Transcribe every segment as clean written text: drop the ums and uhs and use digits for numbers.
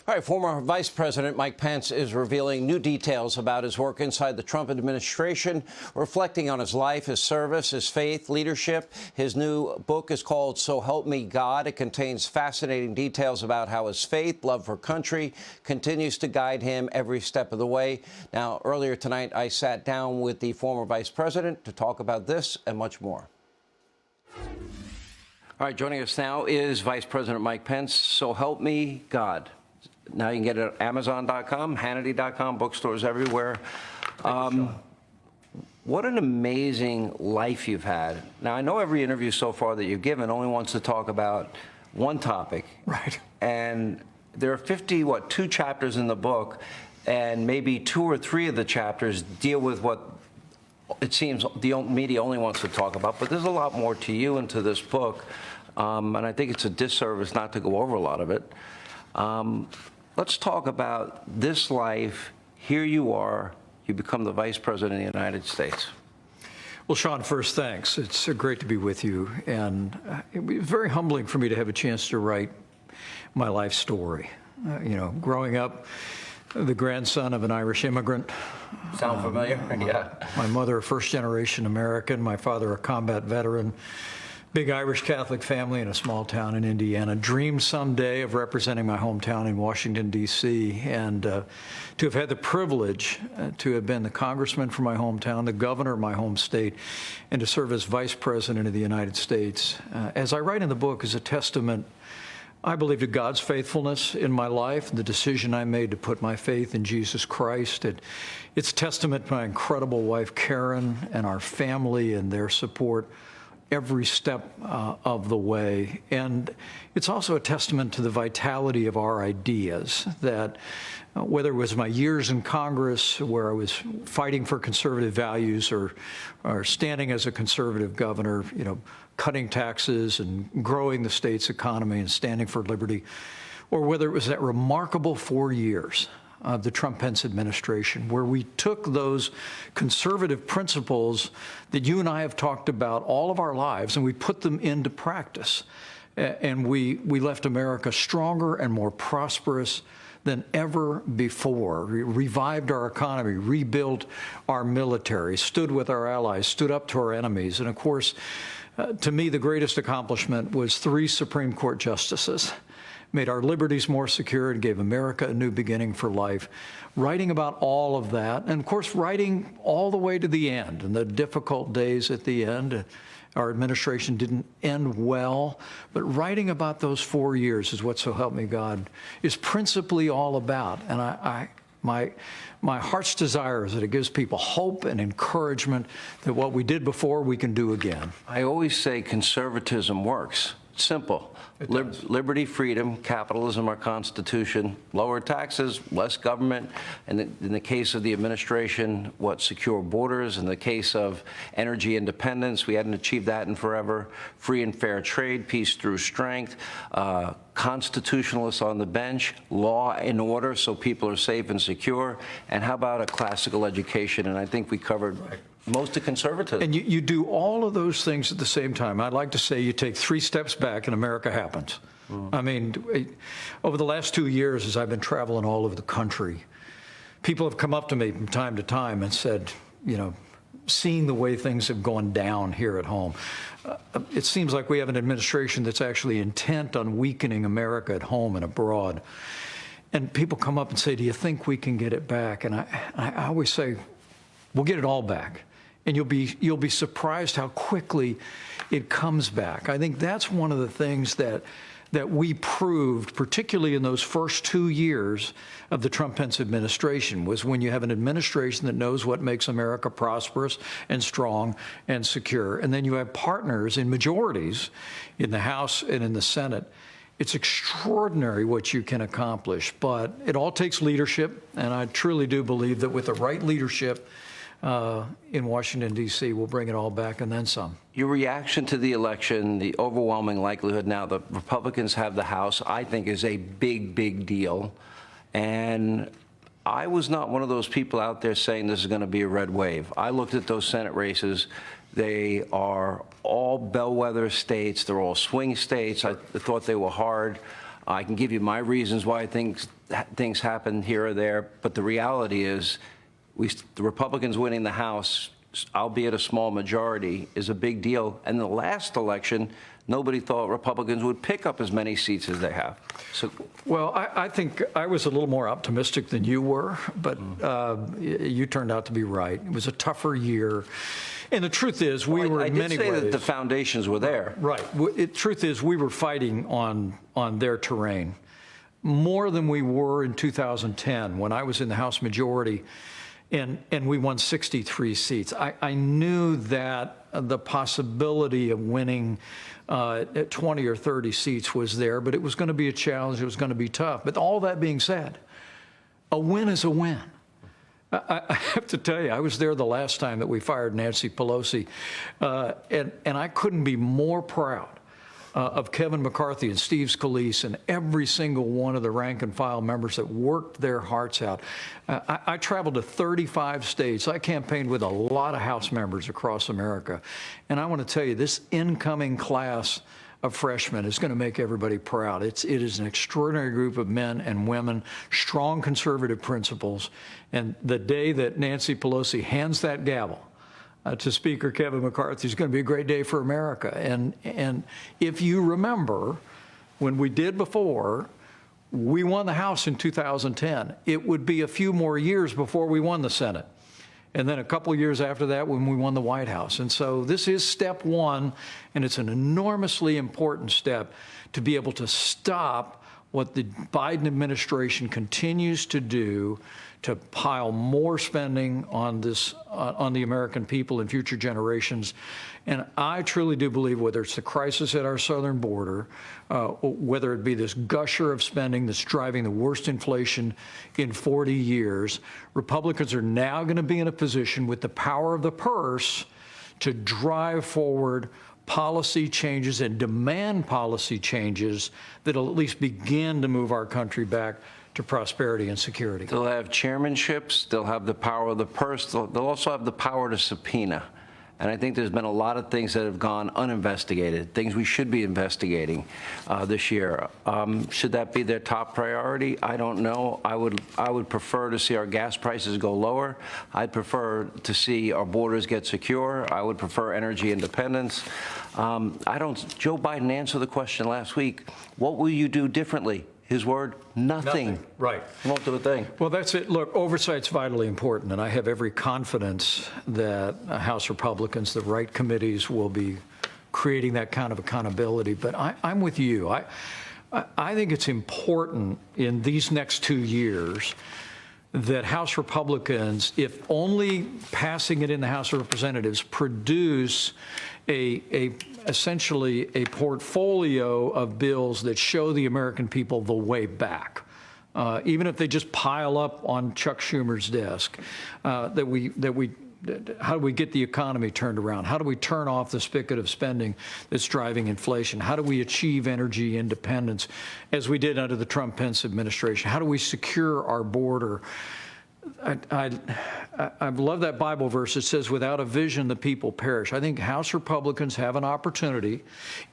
All right, former Vice President Mike Pence is revealing new details about his work inside the Trump administration, reflecting on his life, his service, his faith, leadership. His new book is called So Help Me God. It contains fascinating details about how his faith, love for country, continues to guide him every step of the way. Now, earlier tonight, I sat down with the former vice president to talk about this and much more. All right, joining us now is Vice President Mike Pence. So Help Me God. Now you can get it at Amazon.com, Hannity.com, bookstores everywhere. What an amazing life you've had. Now, I know every interview so far that you've given only wants to talk about one topic. Right. And there are 52 chapters in the book, and maybe 2 or 3 of the chapters deal with what it seems the media only wants to talk about. But there's a lot more to you and to this book, and I think it's a disservice not to go over a lot of it. Let's talk about this life. Here you are. You become the Vice President of the United States. Well, Sean, first, thanks. It's great to be with you. And it was very humbling for me to have a chance to write my life story. Growing up, the grandson of an Irish immigrant. Sound familiar? Yeah. My mother, a first-generation American. My father, a combat veteran. Big Irish Catholic family in a small town in Indiana. Dreamed someday of representing my hometown in Washington, D.C., and to have had the privilege to have been the congressman from my hometown, the governor of my home state, and to serve as vice president of the United States. As I write in the book, is a testament, I believe, to God's faithfulness in my life, the decision I made to put my faith in Jesus Christ. It's a testament to my incredible wife, Karen, and our family and their support every step of the way. And it's also a testament to the vitality of our ideas, that whether it was my years in Congress where I was fighting for conservative values or standing as a conservative governor, cutting taxes and growing the state's economy and standing for liberty, or whether it was that remarkable 4 years of the Trump-Pence administration, where we took those conservative principles that you and I have talked about all of our lives, and we put them into practice. And we left America stronger and more prosperous than ever before. We revived our economy, rebuilt our military, stood with our allies, stood up to our enemies. And of course, to me, the greatest accomplishment was 3 Supreme Court justices. Made our liberties more secure and gave America a new beginning for life. Writing about all of that, and of course, writing all the way to the end, and the difficult days at the end. Our administration didn't end well, but writing about those 4 years is what So Help Me God is principally all about. And my heart's desire is that it gives people hope and encouragement that what we did before, we can do again. I always say conservatism works. Simple. Liberty, freedom, capitalism, our Constitution, lower taxes, less government. And in the case of the administration, secure borders. In the case of energy independence, we hadn't achieved that in forever. Free and fair trade, peace through strength, constitutionalists on the bench, law and order so people are safe and secure. And how about a classical education? And I think we covered most of conservatism. And you do all of those things at the same time. I'd like to say you take 3 steps back and America happens. I mean, over the last 2 years, as I've been traveling all over the country, people have come up to me from time to time and said, seeing the way things have gone down here at home, it seems like we have an administration that's actually intent on weakening America at home and abroad. And people come up and say, do you think we can get it back? And I always say, we'll get it all back. And you'll be surprised how quickly it comes back. I think that's one of the things that we proved, particularly in those first 2 years of the Trump-Pence administration, was when you have an administration that knows what makes America prosperous and strong and secure, and then you have partners in majorities in the House and in the Senate. It's extraordinary what you can accomplish, but it all takes leadership, and I truly do believe that with the right leadership, in Washington, D.C. will bring it all back and then some. Your reaction to the election, the overwhelming likelihood now the Republicans have the House, I think is a big, big deal. And I was not one of those people out there saying this is going to be a red wave. I looked at those Senate races. They are all bellwether states. They're all swing states. I thought they were hard. I can give you my reasons why things happen here or there, but the reality is the Republicans winning the House, albeit a small majority, is a big deal. And the last election, nobody thought Republicans would pick up as many seats as they have. So, well, I think I was a little more optimistic than you were, but you turned out to be right. It was a tougher year. And the truth is, we were in many ways. I did say that the foundations were there. Right. Truth is, we were fighting on their terrain more than we were in 2010 when I was in the House majority and we won 63 seats. I knew that the possibility of winning 20 or 30 seats was there, but it was going to be a challenge. It was going to be tough. But all that being said, a win is a win. I have to tell you, I was there the last time that we fired Nancy Pelosi, and I couldn't be more proud of Kevin McCarthy and Steve Scalise and every single one of the rank and file members that worked their hearts out. I traveled to 35 states. I campaigned with a lot of House members across America. And I want to tell you, this incoming class of freshmen is going to make everybody proud. It is an extraordinary group of men and women, strong conservative principles. And the day that Nancy Pelosi hands that gavel to Speaker Kevin McCarthy is going to be a great day for America. And if you remember, when we did before, we won the House in 2010. It would be a few more years before we won the Senate. And then a couple of years after that when we won the White House. And so this is step one, and it's an enormously important step to be able to stop what the Biden administration continues to do to pile more spending on the American people and future generations. And I truly do believe, whether it's the crisis at our southern border, whether it be this gusher of spending that's driving the worst inflation in 40 years, Republicans are now going to be in a position with the power of the purse to drive forward policy changes and demand policy changes that'll at least begin to move our country back to prosperity and security. They'll have chairmanships, they'll have the power of the purse, they'll also have the power to subpoena. And I think there's been a lot of things that have gone uninvestigated, things we should be investigating this year. Should that be their top priority? I don't know. I would prefer to see our gas prices go lower. I'd prefer to see our borders get secure. I would prefer energy independence. Joe Biden answered the question last week, what will you do differently? His word, nothing. Right. Won't do a thing. Well, that's it. Look, oversight's vitally important, and I have every confidence that House Republicans, the right committees, will be creating that kind of accountability. But I'm with you. I think it's important in these next 2 years that House Republicans, if only passing it in the House of Representatives, produce essentially a portfolio of bills that show the American people the way back. Even if they just pile up on Chuck Schumer's desk, how do we get the economy turned around? How do we turn off the spigot of spending that's driving inflation? How do we achieve energy independence, as we did under the Trump-Pence administration? How do we secure our border? I love that Bible verse. It says, without a vision, the people perish. I think House Republicans have an opportunity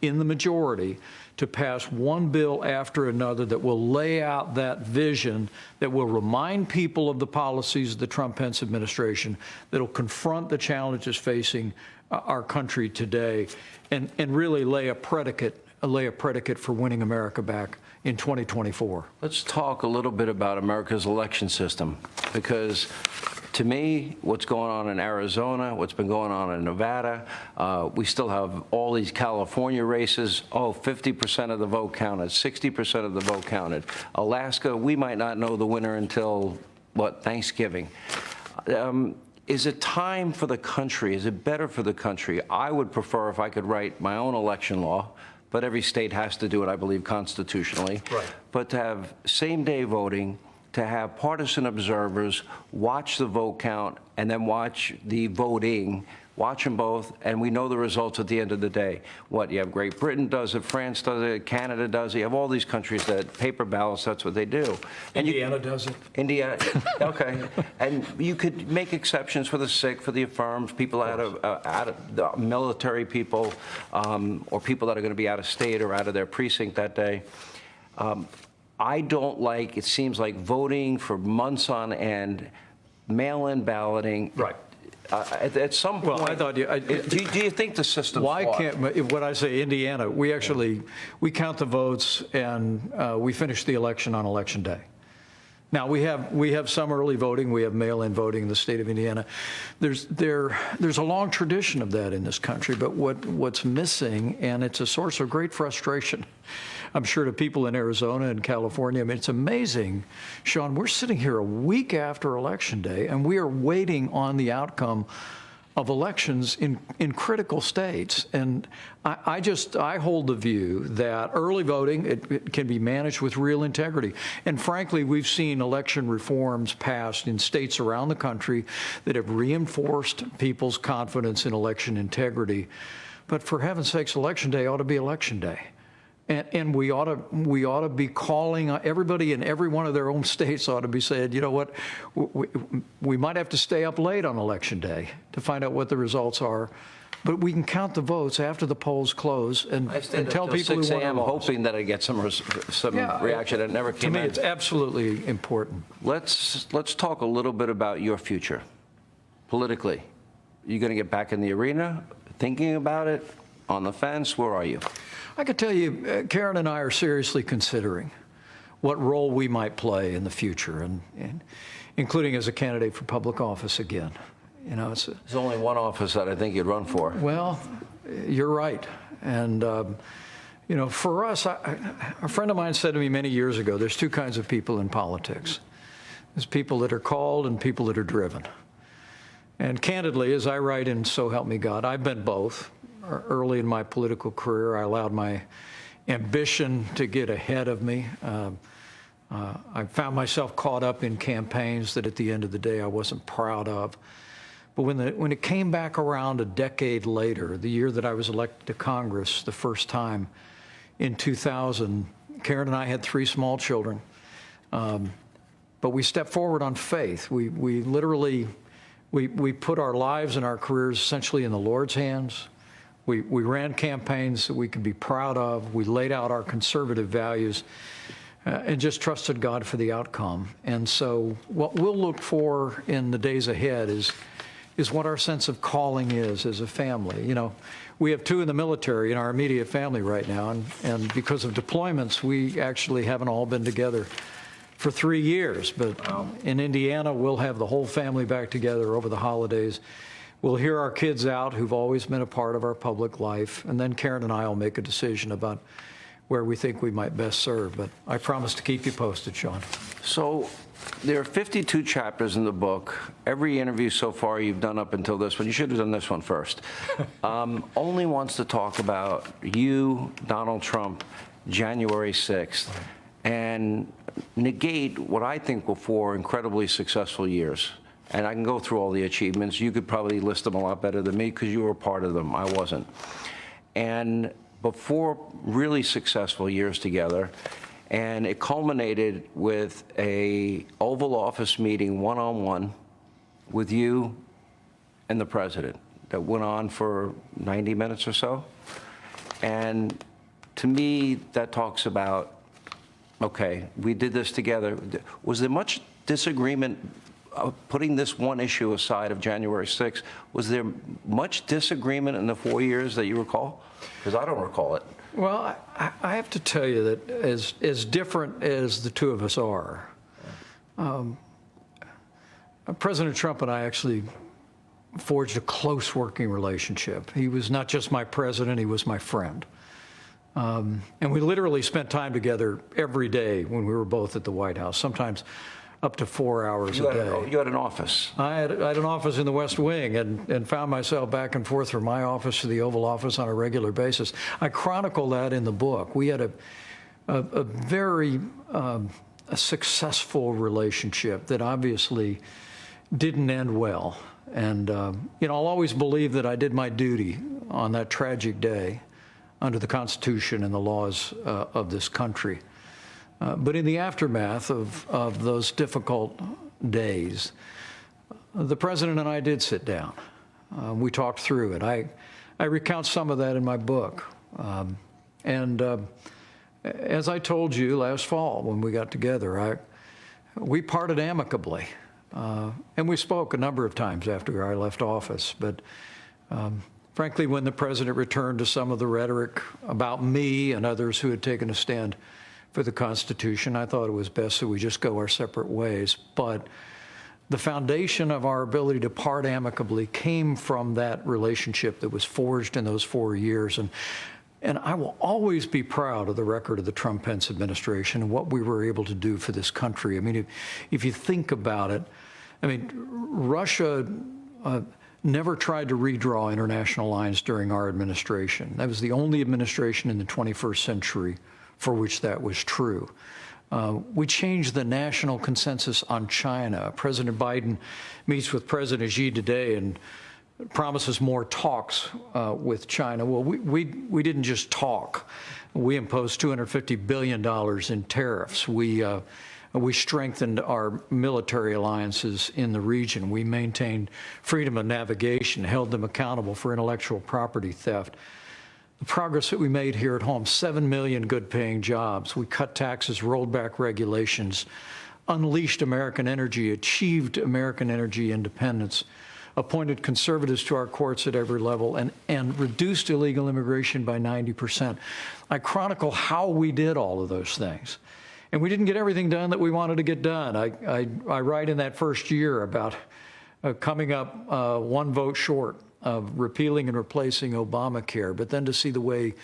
in the majority to pass one bill after another that will lay out that vision, that will remind people of the policies of the Trump-Pence administration, that will confront the challenges facing our country today, and really lay a predicate for winning America back in 2024. Let's talk a little bit about America's election system, because to me, what's going on in Arizona, what's been going on in Nevada, we still have all these California races. 50% of the vote counted, 60% of the vote counted. Alaska, we might not know the winner until, Thanksgiving. Is it time for the country? Is it better for the country? I would prefer if I could write my own election law, but every state has to do it, I believe, constitutionally. Right. But to have same-day voting, to have partisan observers watch the vote count and then watch the voting, watch them both, and we know the results at the end of the day. You have Great Britain does it, France does it, Canada does it. You have all these countries that paper ballots, that's what they do. And Indiana does it. Indiana, okay. And you could make exceptions for the sick, for the affirmed, people out of the military people, or people that are going to be out of state or out of their precinct that day. I don't like, it seems like voting for months on end, mail-in balloting. Right. At some point, Well, I thought do you think the system's flawed? can't, when I say Indiana, we count the votes and we finish the election on Election Day. Now, we have some early voting. We have mail-in voting in the state of Indiana. There's a long tradition of that in this country, but what's missing, and it's a source of great frustration, I'm sure, to people in Arizona and California. I mean, it's amazing, Sean, we're sitting here a week after Election Day, and we are waiting on the outcome of elections in critical states. And I hold the view that early voting, it can be managed with real integrity. And frankly, we've seen election reforms passed in states around the country that have reinforced people's confidence in election integrity. But for heaven's sakes, Election Day ought to be Election Day. And we ought to be calling everybody in every one of their own states ought to be saying, you know what, we might have to stay up late on Election Day to find out what the results are, but we can count the votes after the polls close and tell people who 6 won. a.m. hoping that I get some reaction. It never came. To me, it's absolutely important. Let's talk a little bit about your future politically. You going to get back in the arena, thinking about it, on the fence? Where are you? I could tell you, Karen and I are seriously considering what role we might play in the future, and including as a candidate for public office again. You know, there's only one office that I think you'd run for. Well, you're right. And, you know, for us, a friend of mine said to me many years ago, there's two kinds of people in politics. There's people that are called and people that are driven. And candidly, as I write in So Help Me God, I've been both. Early in my political career, I allowed my ambition to get ahead of me. I found myself caught up in campaigns that at the end of the day I wasn't proud of. But when it came back around a decade later, the year that I was elected to Congress the first time in 2000, Karen and I had 3 small children. But we stepped forward on faith. We literally put our lives and our careers essentially in the Lord's hands. We ran campaigns that we could be proud of. We laid out our conservative values and just trusted God for the outcome. And so what we'll look for in the days ahead is what our sense of calling is as a family. You know, we have 2 in the military in our immediate family right now, and because of deployments, we actually haven't all been together for 3 years. But in Indiana, we'll have the whole family back together over the holidays. We'll hear our kids out who've always been a part of our public life, and then Karen and I will make a decision about where we think we might best serve. But I promise to keep you posted, Sean. So there are 52 chapters in the book. Every interview so far you've done up until this one, you should have done this one first, only wants to talk about you, Donald Trump, January 6th, and negate what I think were 4 incredibly successful years. And I can go through all the achievements. You could probably list them a lot better than me because you were a part of them. I wasn't. And before really successful years together, and it culminated with a Oval Office meeting one-on-one with you and the president that went on for 90 minutes or so. And to me, that talks about, okay, we did this together. Was there much disagreement? Putting this one issue aside of January 6th, was there much disagreement in the 4 years that you recall? Because I don't recall it. Well, I have to tell you that as different as the 2 of us are, President Trump and I actually forged a close working relationship. He was not just my president, he was my friend. And we literally spent time together every day when we were both at the White House, sometimes up to 4 hours a day. You had an office. I had an office in the West Wing and found myself back and forth from my office to the Oval Office on a regular basis. I chronicle that in the book. We had a very successful relationship that obviously didn't end well. And, you know, I'll always believe that I did my duty on that tragic day under the Constitution and the laws of this country. But in the aftermath of those difficult days, the president and I did sit down. We talked through it. I recount some of that in my book. And as I told you last fall when we got together, we parted amicably. And we spoke a number of times after I left office. But frankly, when the president returned to some of the rhetoric about me and others who had taken a stand for the Constitution, I thought it was best that we just go our separate ways. But the foundation of our ability to part amicably came from that relationship that was forged in those 4 years. And I will always be proud of the record of the Trump-Pence administration and what we were able to do for this country. I mean, if you think about it, I mean, Russia never tried to redraw international lines during our administration. That was the only administration in the 21st century for which that was true. We changed the national consensus on China. President Biden meets with President Xi today and promises more talks with China. Well, we didn't just talk. We imposed $250 billion in tariffs. We strengthened our military alliances in the region. We maintained freedom of navigation, held them accountable for intellectual property theft. The progress that we made here at home, 7 million good-paying jobs. We cut taxes, rolled back regulations, unleashed American energy, achieved American energy independence, appointed conservatives to our courts at every level, and reduced illegal immigration by 90%. I chronicle how we did all of those things. And we didn't get everything done that we wanted to get done. I write in that first year about coming up one vote short of repealing and replacing Obamacare, but then to see the way,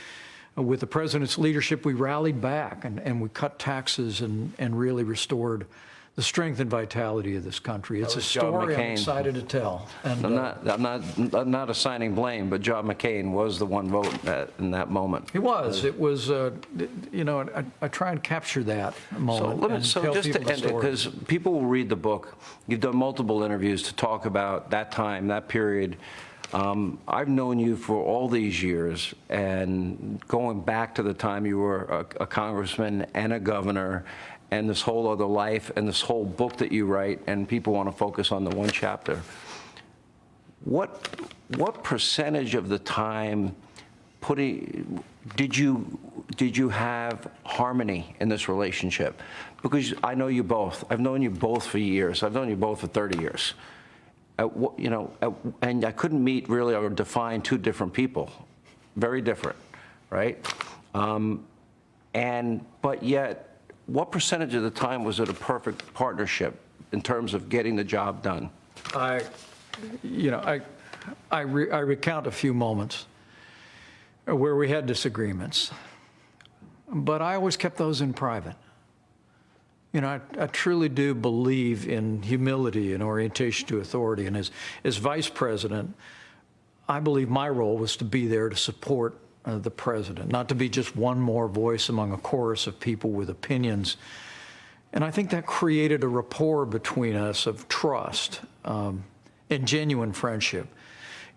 with the president's leadership, we rallied back and we cut taxes and really restored the strength and vitality of this country. It's a story I'm excited to tell. And I'm not assigning blame, but John McCain was the one vote in that moment. It was. You know, I try and capture that moment. So just to end it, because people will read the book. You've done multiple interviews to talk about that time, that period. I've known you for all these years, and going back to the time you were a congressman and a governor, and this whole other life, and this whole book that you write, and people want to focus on the one chapter. What percentage of the time did you have harmony in this relationship? Because I know you both. I've known you both for years. I've known you both for 30 years. And I couldn't meet really or define two different people, very different, right? But yet, what percentage of the time was it a perfect partnership in terms of getting the job done? I recount a few moments where we had disagreements, but I always kept those in private. You know, I truly do believe in humility and orientation to authority. And as vice president, I believe my role was to be there to support the president, not to be just one more voice among a chorus of people with opinions. And I think that created a rapport between us of trust and genuine friendship.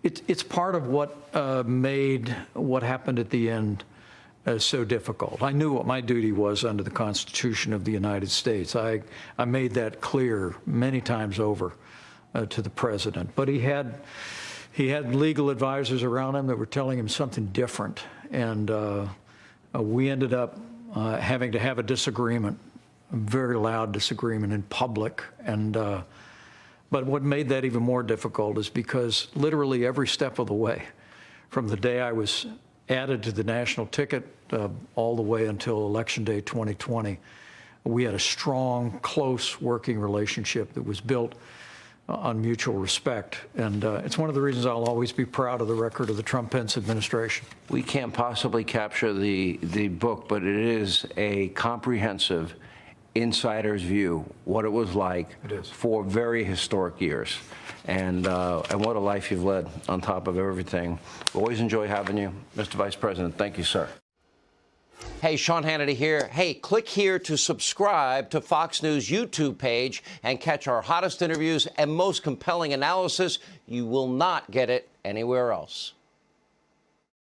It's part of what made what happened at the end so difficult. I knew what my duty was under the Constitution of the United States. I made that clear many times over to the president. But he had legal advisors around him that were telling him something different. And we ended up having to have a disagreement, a very loud disagreement in public. But what made that even more difficult is because literally every step of the way, from the day I was added to the national ticket all the way until Election Day 2020, we had a strong, close working relationship that was built on mutual respect. And it's one of the reasons I'll always be proud of the record of the Trump-Pence administration. We can't possibly capture the book, but it is a comprehensive insider's view, what it was like for very historic years. And what a life you've led on top of everything. Always enjoy having you, Mr. Vice President. Thank you, sir. Hey, Sean Hannity here. Hey, click here to subscribe to Fox News YouTube page and catch our hottest interviews and most compelling analysis. You will not get it anywhere else.